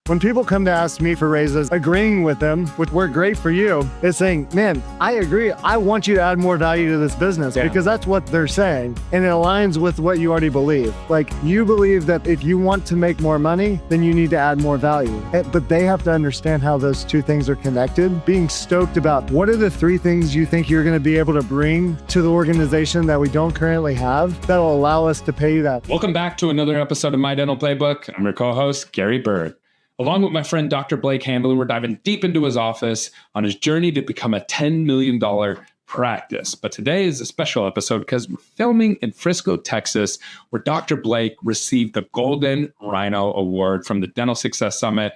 When people come to ask me for raises, agreeing with them with work great for you, is saying, man, I agree. I want you to add more value to this business because that's what they're saying. And it aligns with what you already believe. Like you believe that if you want to make more money, then you need to add more value. But they have to understand how those two things are connected. Being stoked about what are the three things you think you're going to be able to bring to the organization that we don't currently have that'll allow us to pay you that. Welcome back to another episode of My Dental Playbook. I'm your co-host, Gary Bird. Along with my friend, Dr. Blake Hamblin, we're diving deep into his office on his journey to become a $10 million practice. But today is a special episode because we're filming in Frisco, Texas, where Dr. Blake received the Golden Rhino Award from the Dental Success Summit.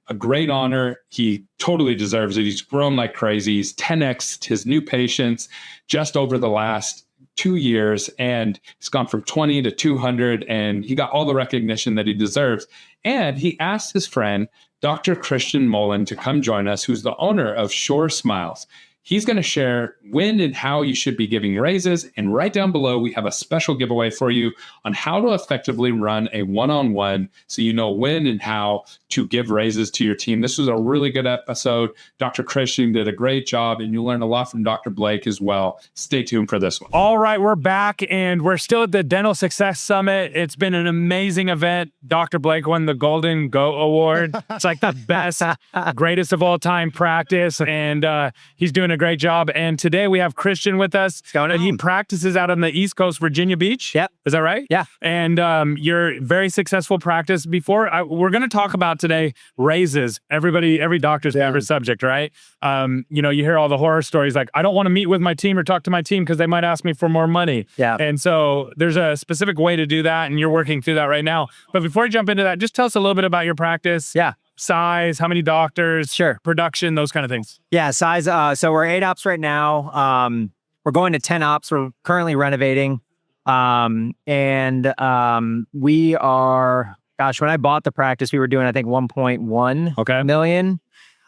A great honor. He totally deserves it. He's grown like crazy. He's 10x'd his new patients just over the last 2 years, and he's gone from 20 to 200, and he got all the recognition that he deserves. And he asked his friend, Dr. Christian Mullin, to come join us, who's the owner of Shore Smiles. He's going to share when and how you should be giving raises. And right down below, we have a special giveaway for you on how to effectively run a one-on-one so you know when and how to give raises to your team. This was a really good episode. Dr. Christian did a great job, and you'll learn a lot from Dr. Blake as well. Stay tuned for this one. All right, we're back, and we're still at the Dental Success Summit. It's been an amazing event. Dr. Blake won the Golden Go Award. It's like the best, greatest of all time practice, and he's doing a great job. And today we have Christian with us. And he practices out on the East Coast, Virginia Beach. Yep. Is that right? Yeah. And you're very successful practice. We're going to talk about today raises. Every doctor's favorite subject, right? You hear all the horror stories like, I don't want to meet with my team or talk to my team because they might ask me for more money. Yeah. And so there's a specific way to do that, and you're working through that right now. But before you jump into that, just tell us a little bit about your practice. Yeah. Size, how many doctors, Sure. production, those kind of things. Yeah, size. So we're 8 ops right now. We're going to 10 ops. We're currently renovating. We are, when I bought the practice, we were doing, I think, 1.1 million.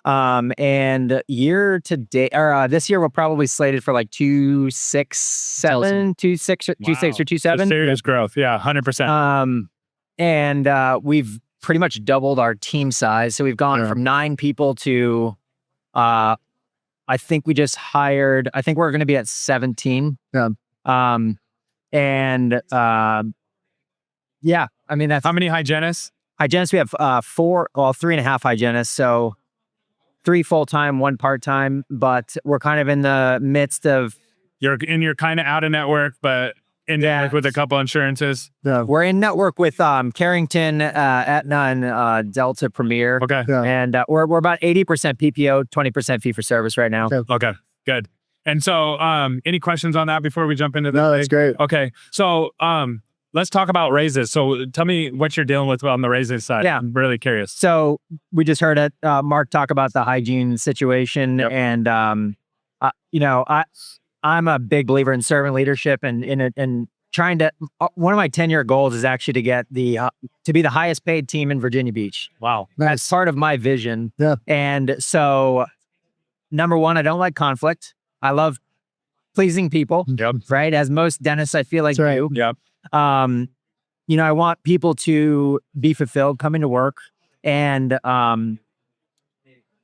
And year to date, or this year, we're probably slated for like 2.6 or 2.7. Serious growth. Yeah, 100%. And we've pretty much doubled our team size. So we've gone from 9 people to, I think we're going to be at 17. Yeah. That's How many hygienists? Hygienists, we have 3.5 hygienists. So 3 full-time, 1 part-time, but we're kind of in the midst of. You're kind of out of network, but in network with a couple insurances. Yeah. We're in network with Carrington, Aetna, and Delta Premier. Okay. Yeah. And we're about 80% PPO, 20% fee for service right now. Okay, good. And so any questions on that before we jump into this? No, that's great. Okay. So let's talk about raises. So tell me what you're dealing with on the raises side. Yeah. I'm really curious. So we just heard Mark talk about the hygiene situation. Yep. And, I'm a big believer in servant leadership and trying to, one of my 10-year goals is actually to get to be the highest paid team in Virginia Beach. Wow. That's part of my vision. Yeah. And so, number one, I don't like conflict. I love pleasing people. Yep. Right? As most dentists, I feel like do. Yep. I want people to be fulfilled coming to work. And I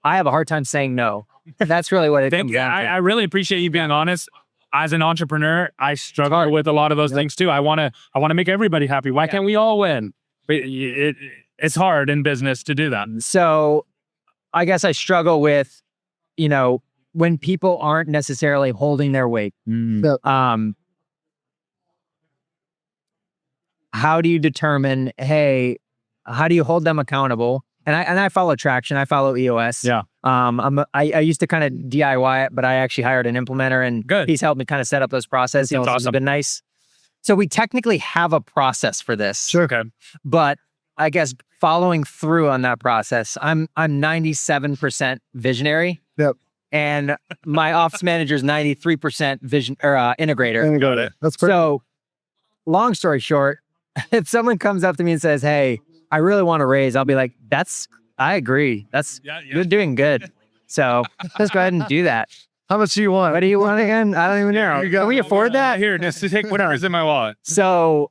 have a hard time saying no. That's really what it comes down to. I really appreciate you being honest. As an entrepreneur, I struggle with a lot of those things too. I want to make everybody happy. Why can't we all win? It's hard in business to do that. So I guess I struggle with, when people aren't necessarily holding their weight. How do you determine, how do you hold them accountable? And I follow Traction. I follow EOS. Yeah. I used to kind of DIY it, but I actually hired an implementer, and he's helped me kind of set up those processes. That's awesome. It's been nice. So we technically have a process for this. Sure. Okay. But I guess following through on that process, I'm 97% visionary. Yep. And my office manager is 93% vision or integrator. Got it. That's perfect. So long story short, if someone comes up to me and says, hey, I really want to raise, I'll be like, I agree. You're doing good. So let's go ahead and do that. How much do you want? What do you want again? I don't even know. Can we afford that? Here, just take whatever. It's in my wallet. So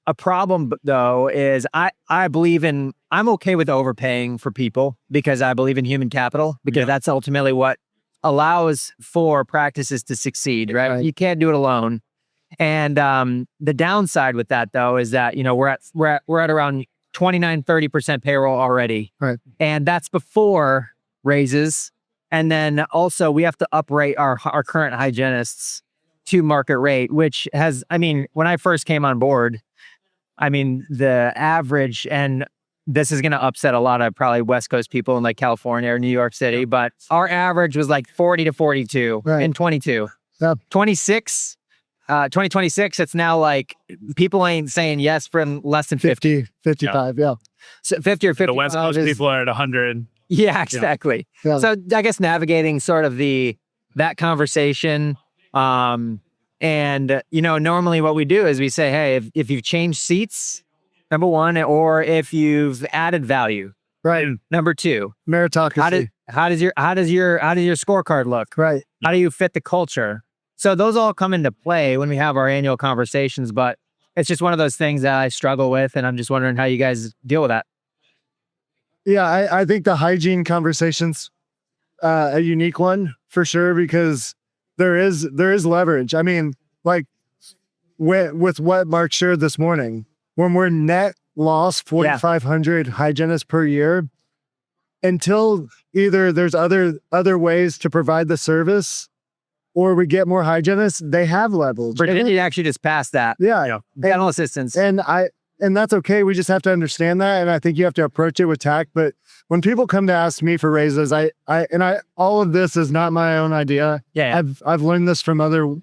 a problem though is I believe I'm okay with overpaying for people because I believe in human capital, because that's ultimately what allows for practices to succeed, right? You can't do it alone. And the downside with that though is that, we're at around 29-30% payroll already. Right. And that's before raises. And then also we have to uprate our current hygienists to market rate, which has, when I first came on board, the average, and this is going to upset a lot of probably West Coast people in like California or New York City, but our average was like 40 to 42 in 22. 2026, it's now like people ain't saying yes from less than 50. 55, So 50 or 55. The West Coast people are at 100. Yeah, exactly. Yeah. So I guess navigating sort of that conversation, and normally what we do is we say, hey, if you've changed seats, number one, or if you've added value, right. Number two, Meritocracy. How does your scorecard look? Right. How do you fit the culture? So those all come into play when we have our annual conversations, but it's just one of those things that I struggle with, and I'm just wondering how you guys deal with that. Yeah, I think the hygiene conversation's a unique one for sure, because there is leverage. Like with what Mark shared this morning, when we're net loss 4,500 hygienists per year, until either there's other ways to provide the service or we get more hygienists, they have leverage. Virginia actually just passed that. Yeah. Dental assistants. And that's okay. We just have to understand that. And I think you have to approach it with tact. But when people come to ask me for raises, all of this is not my own idea. Yeah. I've learned this from other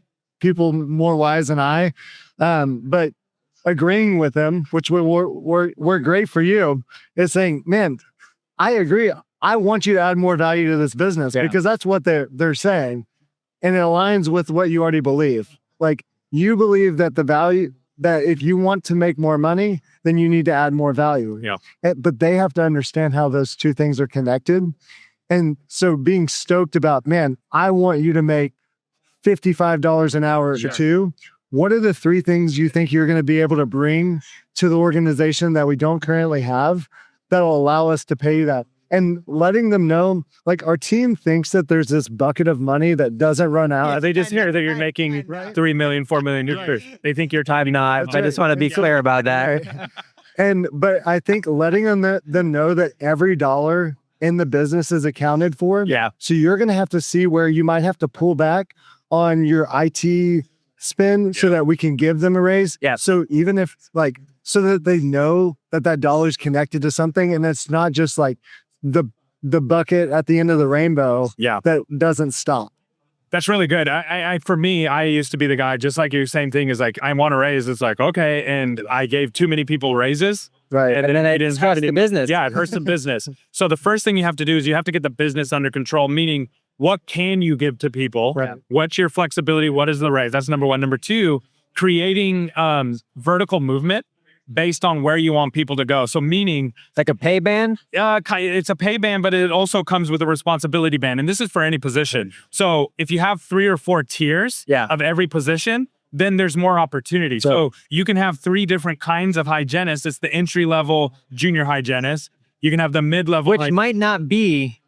people more wise than I. But agreeing with them, which we're great for you, is saying, man, I agree. I want you to add more value to this business because that's what they're saying. And it aligns with what you already believe. Like, you believe that the value, that if you want to make more money, then you need to add more value. Yeah. But they have to understand how those two things are connected. And so being stoked about, man, I want you to make $55 an hour too. What are the three things you think you're going to be able to bring to the organization that we don't currently have that'll allow us to pay you that? And letting them know, like, our team thinks that there's this bucket of money that doesn't run out. They just hear that you're making $3 million, $4 million. They think you're time. Not. I just want to be clear about that. But I think letting them know that every dollar in the business is accounted for. Yeah. So you're going to have to see where you might have to pull back on your IT spend so that we can give them a raise. Yeah. So even if so that they know that dollar is connected to something, and it's not just like the bucket at the end of the rainbow that doesn't stop. That's really good. For me, I used to be the guy, just like your same thing is like, I want a raise. It's like, okay. And I gave too many people raises. Right. And then it hurts the business. Yeah, it hurts the business. So the first thing you have to do is you have to get the business under control, meaning what can you give to people? Right. What's your flexibility? What is the raise? That's number one. Number two, creating vertical movement based on where you want people to go. So meaning like a pay band? It's a pay band, but it also comes with a responsibility band. And this is for any position. So if you have 3 or 4 tiers of every position, then there's more opportunity. So you can have 3 different kinds of hygienists. It's the entry level junior hygienist. You can have the mid-level. Which might not be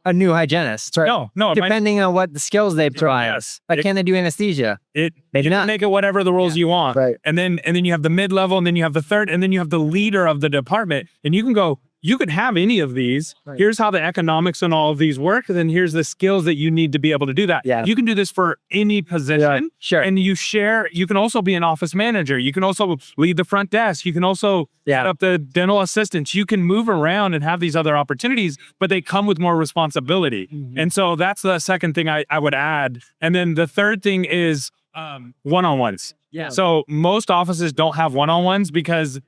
a new hygienist. Right. No. Depending on what the skills they provide. Yes. Like, can they do anesthesia? They do not. Make it whatever the roles you want. Right. And then you have the mid-level, and then you have the third, and then you have the leader of the department. And you can go, you could have any of these. Right. Here's how the economics and all of these work. And then here's the skills that you need to be able to do that. Yeah. You can do this for any position. Yeah, sure. And you can also be an office manager. You can also lead the front desk. You can also set up the dental assistants. You can move around and have these other opportunities, but they come with more responsibility. Mm-hmm. And so that's the second thing I would add. And then the third thing is one-on-ones. Yeah. So most offices don't have one-on-ones because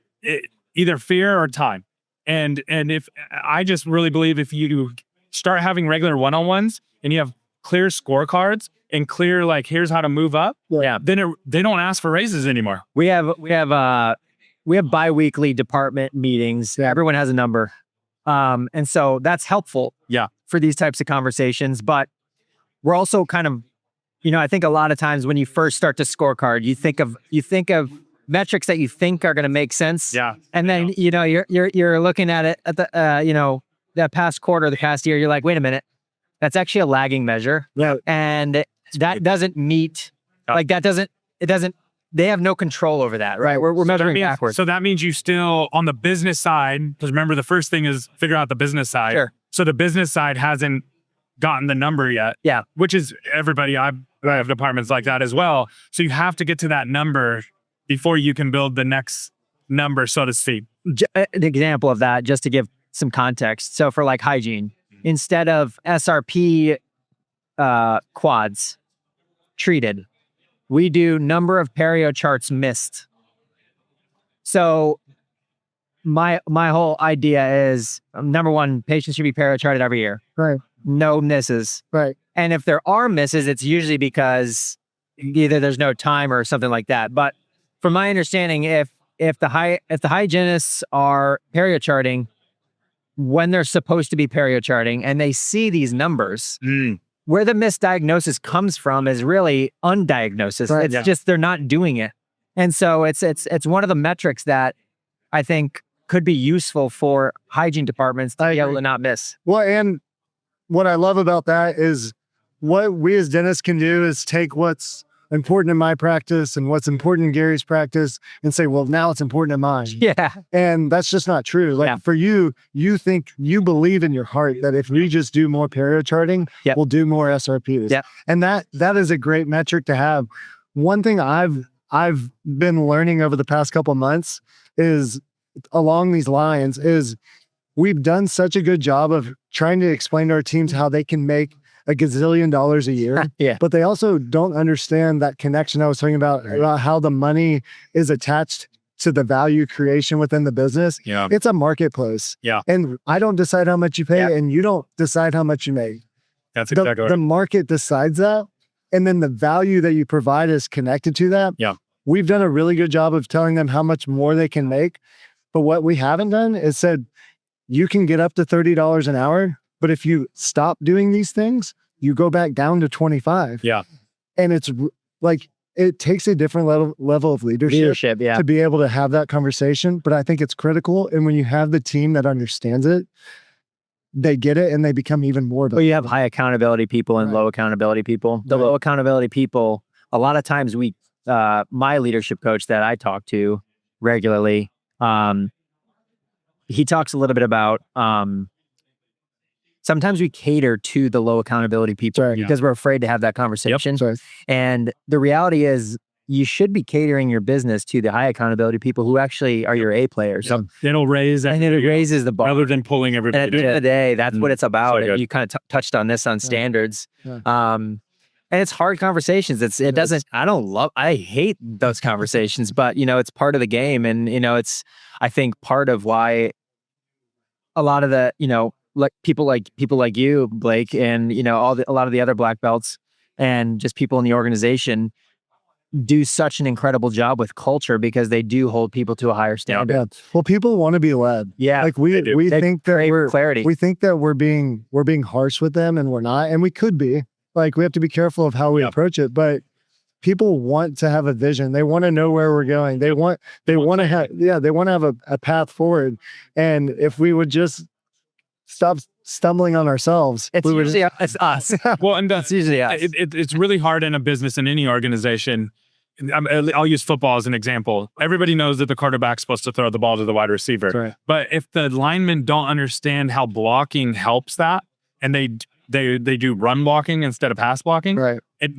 either fear or time. And if I just really believe if you start having regular one-on-ones and you have clear scorecards and clear, like, here's how to move up, then they don't ask for raises anymore. We have bi-weekly department meetings. Everyone has a number. And so that's helpful for these types of conversations. But we're also kind of, I think a lot of times when you first start to scorecard, you think of metrics that you think are going to make sense. Yeah. And then, you're looking at it at the, that past quarter, the past year, you're like, wait a minute, that's actually a lagging measure. Yeah. And that doesn't meet, they have no control over that, right? We're measuring backwards. So that means you still, on the business side, because remember the first thing is figure out the business side. Sure. So the business side hasn't gotten the number yet. Yeah. Which is everybody, I have departments like that as well. So you have to get to that number before you can build the next number, so to speak. An example of that, just to give some context. So for like hygiene, instead of SRP quads treated, we do number of perio charts missed. So my whole idea is, number one, patients should be perio charted every year. Right. No misses. Right. And if there are misses, it's usually because either there's no time or something like that. But from my understanding, if the hygienists are perio charting when they're supposed to be perio charting and they see these numbers, where the misdiagnosis comes from is really undiagnosis. Right. It's just they're not doing it. And so it's one of the metrics that I think could be useful for hygiene departments to be able to not miss. Well, and what I love about that is what we as dentists can do is take what's important in my practice and what's important in Gary's practice and say, well, now it's important in mine. Yeah. And that's just not true. Like for you believe in your heart that if we just do more perio charting, we'll do more SRPs. Yep. And that is a great metric to have. One thing I've been learning over the past couple of months is along these lines is we've done such a good job of trying to explain to our teams how they can make a gazillion dollars a year. Yeah. But they also don't understand that connection I was talking about how the money is attached to the value creation within the business. Yeah. It's a marketplace. Yeah. And I don't decide how much you pay and you don't decide how much you make. That's exactly right. The market decides that. And then the value that you provide is connected to that. Yeah. We've done a really good job of telling them how much more they can make. But what we haven't done is said, you can get up to $30 an hour. But if you stop doing these things, you go back down to 25. Yeah. And it's like, it takes a different level of leadership yeah. to be able to have that conversation. But I think it's critical. And when you have the team that understands it, they get it and they become even more. Well, you have high accountability people and low accountability people. The low accountability people, a lot of times my leadership coach that I talk to regularly, he talks a little bit about, sometimes we cater to the low accountability people because we're afraid to have that conversation. Yep. And the reality is you should be catering your business to the high accountability people who actually are your A players. Yep. It'll raise and it raises the bar. Rather than pulling everybody. And at the end of the day, that's what it's about. So and you kind of touched on this on standards. Yeah. And it's hard conversations. I hate those conversations, but it's part of the game. And, it's, I think, part of why a lot of the, like people like you, Blake, and a lot of the other black belts and just people in the organization do such an incredible job with culture because they do hold people to a higher standard. Yeah. Well, people want to be led. Yeah. Like we think that clarity. We think that we're being harsh with them and we're not, and we could be. Like we have to be careful of how we approach it, but people want to have a vision. They want to know where we're going. They want to have a path forward. And if we would just stop stumbling on ourselves. It's us. Well, and it's usually us. It's really hard in a business, in any organization. I'll use football as an example. Everybody knows that the quarterback's supposed to throw the ball to the wide receiver. Right. But if the linemen don't understand how blocking helps that, and they do run blocking instead of pass blocking, Right. it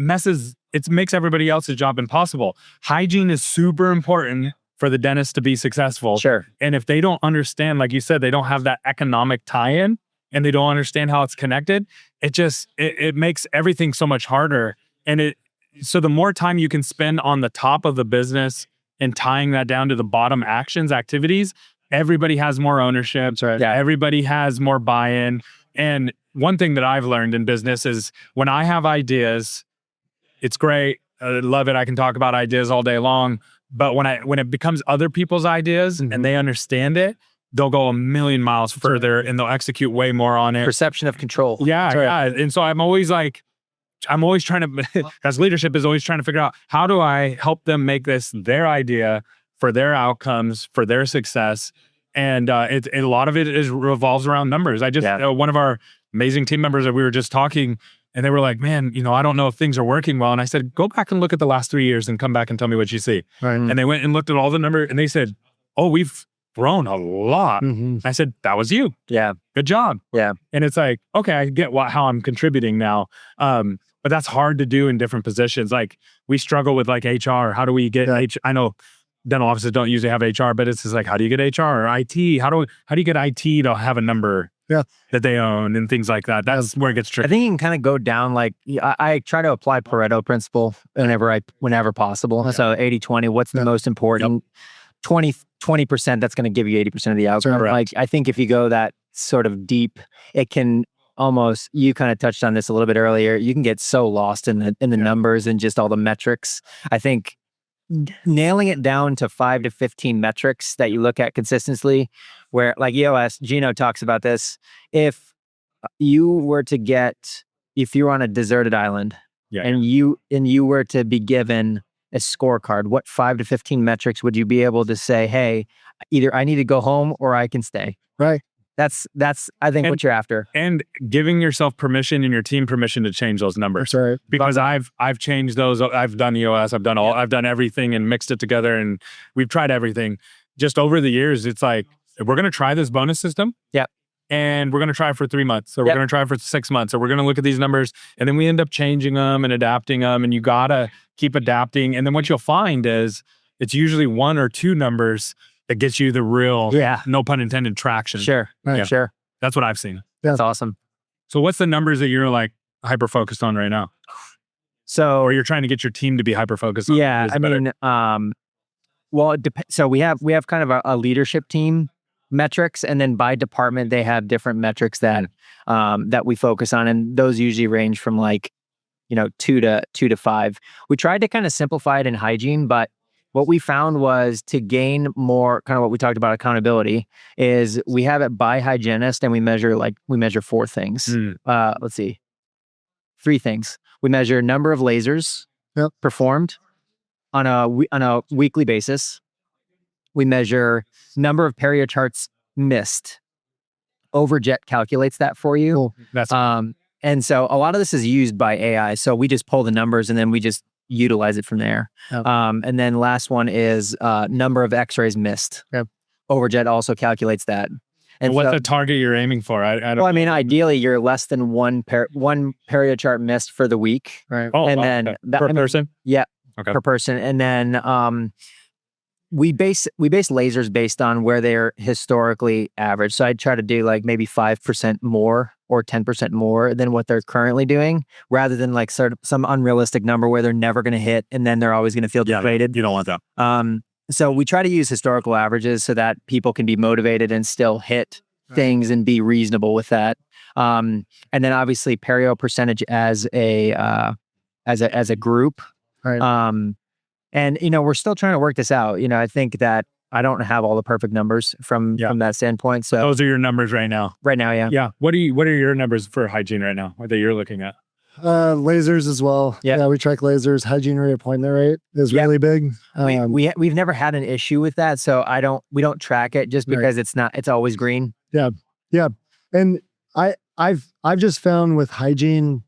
makes everybody else's job impossible. Hygiene is super important for the dentist to be successful. Sure. And if they don't understand, like you said, they don't have that economic tie-in and they don't understand how it's connected, it makes everything so much harder. And so the more time you can spend on the top of the business and tying that down to the bottom activities, everybody has more ownership. That's right. Yeah. Everybody has more buy-in. And one thing that I've learned in business is when I have ideas, it's great. I love it. I can talk about ideas all day long. But when it becomes other people's ideas and they understand it, they'll go a million miles further and they'll execute way more on it. Perception of control. Yeah. And so I'm always trying to, as leadership is always trying to figure out, how do I help them make this their idea for their outcomes, for their success. And a lot of it revolves around numbers. I just, one of our amazing team members that we were just talking, and they were like, man, I don't know if things are working well. And I said, go back and look at the last 3 years and come back and tell me what you see. Right. And they went and looked at all the numbers and they said, oh, we've grown a lot. I said, that was you. Yeah. Good job. Yeah. And it's like, okay, I get how I'm contributing now. But that's hard to do in different positions. Like we struggle with like HR. How do we get I know dental offices don't usually have HR, but it's just like, how do you get HR or IT? How do you get IT to have a number that they own and things like that? That's where it gets tricky. I think you can kind of go down like, I try to apply Pareto principle whenever possible. Yeah. So 80-20, what's the most important? 20% that's going to give you 80% of the outcome. Right. Like I think if you go that sort of deep, it can almost, you kind of touched on this a little bit earlier, you can get so lost in the numbers and just all the metrics. I think nailing it down to 5 to 15 metrics that you look at consistently, where like EOS, Gino talks about this. If you were on a deserted island and you were to be given a scorecard, what 5 to 15 metrics would you be able to say, hey, either I need to go home or I can stay? Right. That's I think what you're after. And giving yourself permission and your team permission to change those numbers. That's right. Because I've changed those. I've done EOS, I've done everything and mixed it together and we've tried everything. Just over the years, it's like, we're going to try this bonus system. Yeah. And we're going to try it for 3 months. Or we're going to try it for 6 months. Or we're going to look at these numbers and then we end up changing them and adapting them. And you got to keep adapting. And then what you'll find is it's usually 1 or 2 numbers that gets you the real, no pun intended, traction. Sure. Right. Sure. That's what I've seen. That's awesome. So what's the numbers that you're like hyper focused on right now? So, or you're trying to get your team to be hyper focused on? Yeah. I mean, well, so we have kind of a leadership team metrics, and then by department, they have different metrics that we focus on. And those usually range from like, 2 to 5. We tried to kind of simplify it in hygiene, but what we found was to gain more kind of what we talked about accountability is we have it by hygienist and we measure 4 things. Let's see. 3 things. We measure number of lasers performed on a weekly basis. We measure number of perio charts missed. Overjet calculates that for you. Cool. That's and so a lot of this is used by AI. So we just pull the numbers and then we just utilize it from there. Yep. And then last one is number of x-rays missed. Yep. Overjet also calculates that. And what's the target you're aiming for? I don't. Well, I mean, ideally, you're less than one perio chart missed for the week. Right. Oh, and then per person? Yeah. Okay. Per person. And then we base lasers based on where they're historically average. So I'd try to do like maybe 5% more or 10% more than what they're currently doing, rather than like sort of some unrealistic number where they're never going to hit and then they're always going to feel deflated. You don't want that. So we try to use historical averages so that people can be motivated and still hit things and be reasonable with that. And then obviously perio percentage as a group. Right. And we're still trying to work this out. I think that I don't have all the perfect numbers from that standpoint. So those are your numbers right now. Right now, yeah. Yeah. What are your numbers for hygiene right now that you're looking at? Lasers as well. Yeah. We track lasers. Hygiene reappointment rate is really big. We've never had an issue with that, so we don't track it just because it's always green. Yeah. Yeah. And I've just found with hygiene,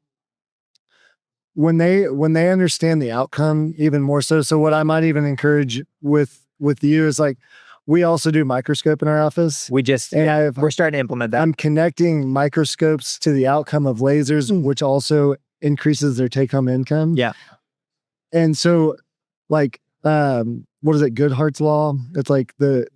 when they understand the outcome even more so what I might even encourage with you is like, we also do microscope in our office. We're starting to implement that. I'm connecting microscopes to the outcome of lasers, which also increases their take-home income. Yeah. And so like, what is it? Goodhart's law. It's like the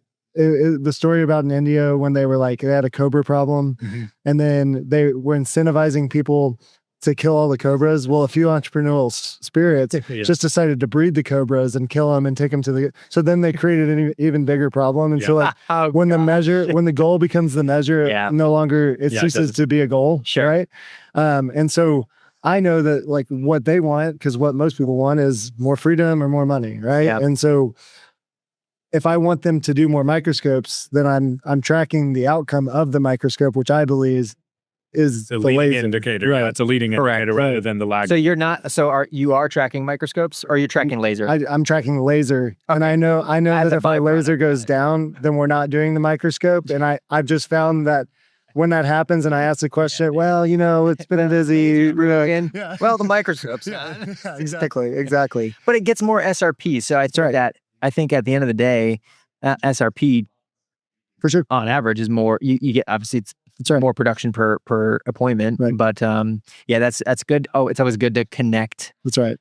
story about in India when they had a cobra problem, and then they were incentivizing people to kill all the cobras. Well, a few entrepreneurial spirits just decided to breed the cobras and kill them and take them so then they created an even bigger problem. And so when the goal becomes the measure, no longer, it ceases to be a goal. Sure. Right. And so I know that like what they want, because what most people want is more freedom or more money. Right. Yeah. And so if I want them to do more microscopes, then I'm tracking the outcome of the microscope, which I believe is The the leading laser. indicator. Right. That's a leading indicator rather than the lag. So you're not. So you are tracking microscopes, or you're tracking laser? I'm tracking laser, and I know As that a if my byproduct. laser goes down, then we're not doing the microscope. And I've just found that when that happens, and I ask the question, well, it's been busy. Well, the microscopes. Exactly. But it gets more SRP. So I think at the end of the day, SRP For sure. on average is more. You get obviously it's more production per appointment. Right. But that's good. Oh, it's always good to connect That's right.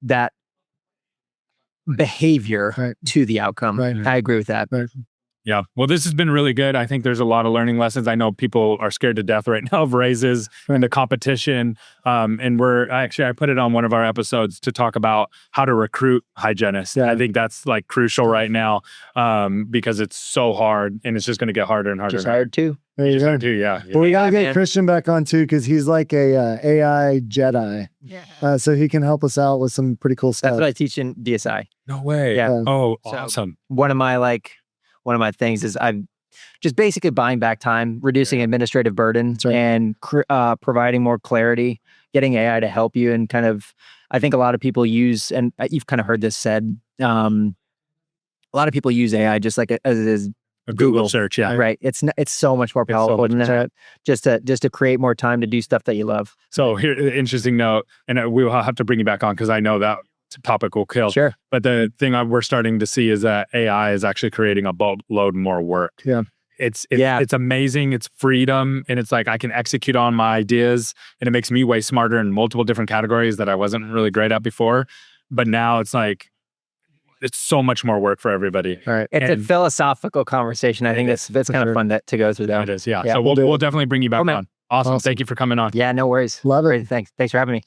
that behavior to the outcome. Right. I agree with that. Right. Yeah. Well, this has been really good. I think there's a lot of learning lessons. I know people are scared to death right now of raises and the competition. And I put it on one of our episodes to talk about how to recruit hygienists. Yeah. I think that's like crucial right now because it's so hard and it's just going to get harder and harder. Just hired too. There you go. Too, yeah. Well, we gotta get man. Christian back on too, because he's like a AI Jedi. Yeah. So he can help us out with some pretty cool stuff. That's what I teach in DSI. No way. Yeah. Oh, So- awesome. One of my things is I'm just basically buying back time, reducing administrative burden, That's right. and providing more clarity, getting AI to help you. And kind of, I think a lot of people use, and you've kind of heard this said, a lot of people use AI just like as A Google Google. search. Yeah. right. It's so much more It's so powerful much than that. Just to create more time to do stuff that you love. So here, interesting note, and we will have to bring you back on because I know that topic will kill. Sure. But the thing we're starting to see is that AI is actually creating a boatload more work. Yeah. It's Yeah. it's amazing. It's freedom. And it's like I can execute on my ideas and it makes me way smarter in multiple different categories that I wasn't really great at before. But now it's like, it's so much more work for everybody. All right. It's a And- philosophical conversation. I think that's kind of fun to go through It that. is. Yeah. Yeah, So we'll do we'll it. definitely bring you back man. on. Awesome. Awesome. Thank you for coming on. Yeah, no worries. Love it. Great. Thanks for having me.